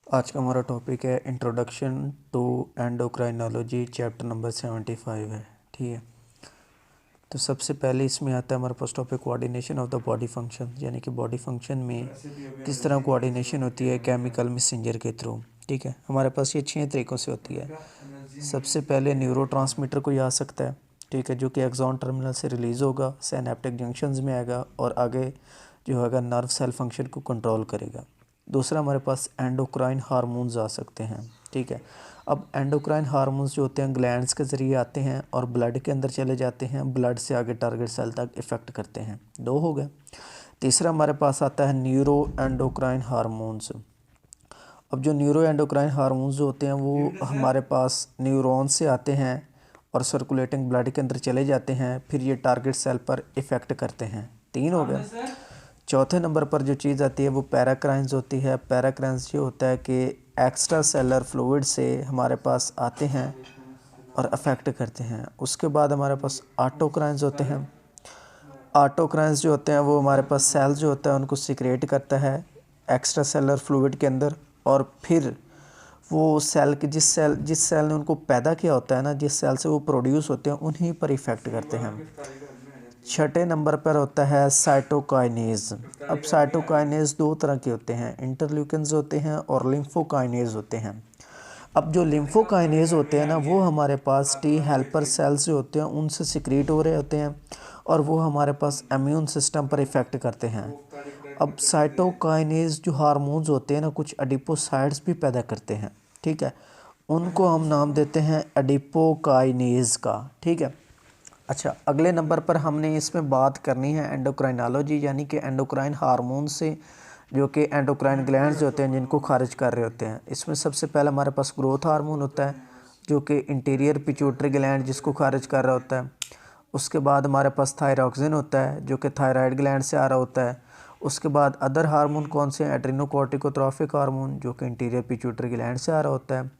आज का हमारा टॉपिक है introduction to endocrinology chapter number 75 है। ठीक है, तो सबसे पहले इसमें आता है हमारे पास topic coordination of the body function, यानी कि बॉडी फंक्शन में किस तरह कोऑर्डिनेशन होती है केमिकल मैसेंजर के थ्रू। ठीक है, हमारे पास ये 6 तरीक़ों से होती है। सबसे पहले न्यूरोट्रांसमीटर कोई आ सकता है, ठीक है, जो कि एक्सॉन टर्मिनल से रिलीज़ होगा, सिनेप्टिक जंक्शंस में आएगा और आगे जो होगा नर्व सेल फंक्शन को कंट्रोल करेगा। दूसरा हमारे पास एंडोक्राइन हार्मोन्स आ सकते हैं। ठीक है, अब एंडोक्राइन हार्मोन्स जो होते हैं ग्लैंड्स के ज़रिए आते हैं और ब्लड के अंदर चले जाते हैं, ब्लड से आगे टारगेट सेल तक इफ़ेक्ट करते हैं। 2 हो गए। तीसरा हमारे पास आता है न्यूरो एंडोक्राइन हार्मोन्स। अब जो न्यूरो एंडोक्राइन हार्मोन्स जो होते हैं वो हमारे पास न्यूरॉन से आते हैं और सर्कुलेटिंग ब्लड के अंदर चले जाते हैं, फिर ये टारगेट सेल पर इफ़ेक्ट करते हैं। 3 हो गए। चौथे नंबर पर जो चीज़ आती है वो पैराक्राइंस होती है। पैराक्राइंस ये होता है कि एक्स्ट्रा सेलर फ्लूइड से हमारे पास आते हैं और अफेक्ट करते हैं। उसके बाद हमारे पास ऑटोक्राइंस होते हैं। ऑटोक्राइंस जो होते हैं वो हमारे पास सेल्स जो होता है उनको सिक्रेट करता है एक्स्ट्रा सेलर फ्लूइड के अंदर, और फिर वो सेल के जिस सेल ने उनको पैदा किया होता है ना, जिस सेल से वो प्रोड्यूस होते हैं उन्हीं पर इफ़ेक्ट करते हैं। छठे नंबर पर होता है साइटोकाइनेज। अब साइटोकाइनेज 2 तरह के होते हैं, इंटरल्यूकिन्स होते हैं और लिम्फोकाइनेज होते हैं। अब जो लिम्फोकाइनेज होते हैं ना वो हमारे पास टी हेल्पर सेल्स जो होते हैं उनसे सिक्रीट हो रहे होते हैं और वो हमारे पास इम्यून सिस्टम पर इफ़ेक्ट करते हैं। अब साइटोकाइनेज जो हार्मोन्स होते हैं ना कुछ एडिपोसाइड्स भी पैदा करते हैं। ठीक है, उनको हम नाम देते हैं एडिपोकाइनेज का। ठीक है, अच्छा, अगले नंबर पर हमने इसमें बात करनी है एंडोक्राइनोलॉजी, यानी कि एंडोक्राइन हार्मोन से जो कि एंडोक्राइन ग्लैंड्स होते हैं जिनको खारिज कर रहे होते हैं। इसमें सबसे पहले हमारे पास ग्रोथ हार्मोन होता है जो कि इंटीरियर पिट्यूटरी ग्लैंड जिसको खारिज कर रहा होता है। उसके बाद हमारे पास थायरॉक्सिन होता है जो कि थायराइड ग्लैंड से आ रहा होता है। उसके बाद अदर हार्मोन कौन से हैं? एड्रीनोकॉर्टिकोट्रॉफिक हार्मोन जो कि इंटीरियर पिट्यूटरी ग्लैंड से आ रहा होता है।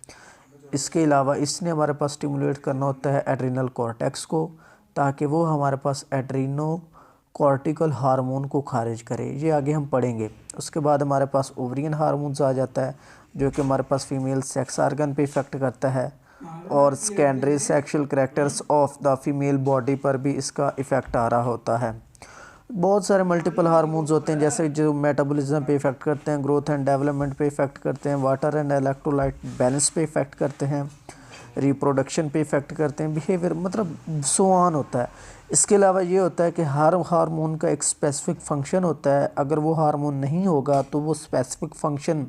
इसके अलावा इसने हमारे पास स्टिमुलेट करना होता है एड्रिनल कॉर्टेक्स को, ताकि वो हमारे पास एड्रीनो कॉर्टिकल हार्मोन को खारिज करे। ये आगे हम पढ़ेंगे। उसके बाद हमारे पास ओवरियन हार्मोन्स आ जाता है जो कि हमारे पास फीमेल सेक्स आर्गन पे इफ़ेक्ट करता है, और secondary sexual characters of the female body पर भी इसका इफ़ेक्ट आ रहा होता है। बहुत सारे मल्टीपल हार्मोन्स होते हैं जैसे जो मेटाबॉलिज्म पे इफ़ेक्ट करते हैं, ग्रोथ एंड डेवलपमेंट पे इफ़ेक्ट करते हैं, वाटर एंड इलेक्ट्रोलाइट बैलेंस पे इफ़ेक्ट करते हैं, रिप्रोडक्शन पे इफ़ेक्ट करते हैं, बिहेवियर मतलब सो ऑन होता है। इसके अलावा ये होता है कि हर हार्मोन का एक स्पेसिफिक फंक्शन होता है, अगर वो हार्मोन नहीं होगा तो वो स्पेसिफिक फंक्शन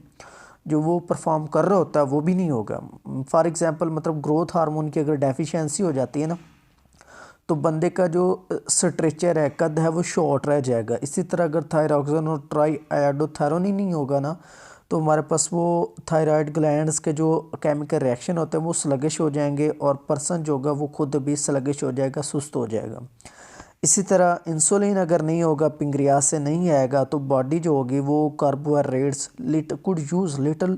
जो वो परफॉर्म कर रहा होता है वो भी नहीं होगा। फॉर एग्ज़ाम्पल मतलब ग्रोथ हार्मोन की अगर डेफिशिएंसी हो जाती है ना तो बंदे का जो स्ट्रेचर है, कद है, वो शॉर्ट रह जाएगा। इसी तरह अगर थायरॉक्सिन और ट्राई आयोडोथेरोन ही नहीं होगा ना तो हमारे पास वो थायराइड ग्लैंड्स के जो केमिकल रिएक्शन होते हैं वो स्लगिश हो जाएंगे और पर्सन जो होगा वो खुद भी स्लगिश हो जाएगा, सुस्त हो जाएगा। इसी तरह इंसुलिन अगर नहीं होगा, पिंक्रियास से नहीं आएगा, तो बॉडी जो होगी वो carbohydrates could use little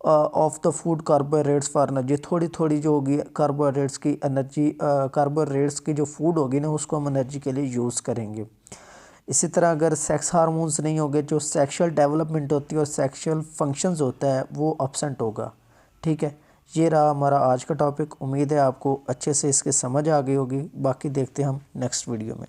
of the food carbohydrates for energy. थोड़ी थोड़ी जो होगी कार्बोहाइड्रेट्स की एनर्जी, कार्बोहाइड्रेट्स की जो फूड होगी ना उसको हम एनर्जी के लिए यूज़ करेंगे। इसी तरह अगर सेक्स हार्मोन्स नहीं होंगे, जो सेक्सुअल डेवलपमेंट होती है और सेक्सुअल फंक्शंस होता है वो अब्सेंट होगा। ठीक है, ये रहा हमारा आज का टॉपिक। उम्मीद है आपको अच्छे से इसके समझ आ गई होगी। बाकी देखते हैं हम नेक्स्ट वीडियो में।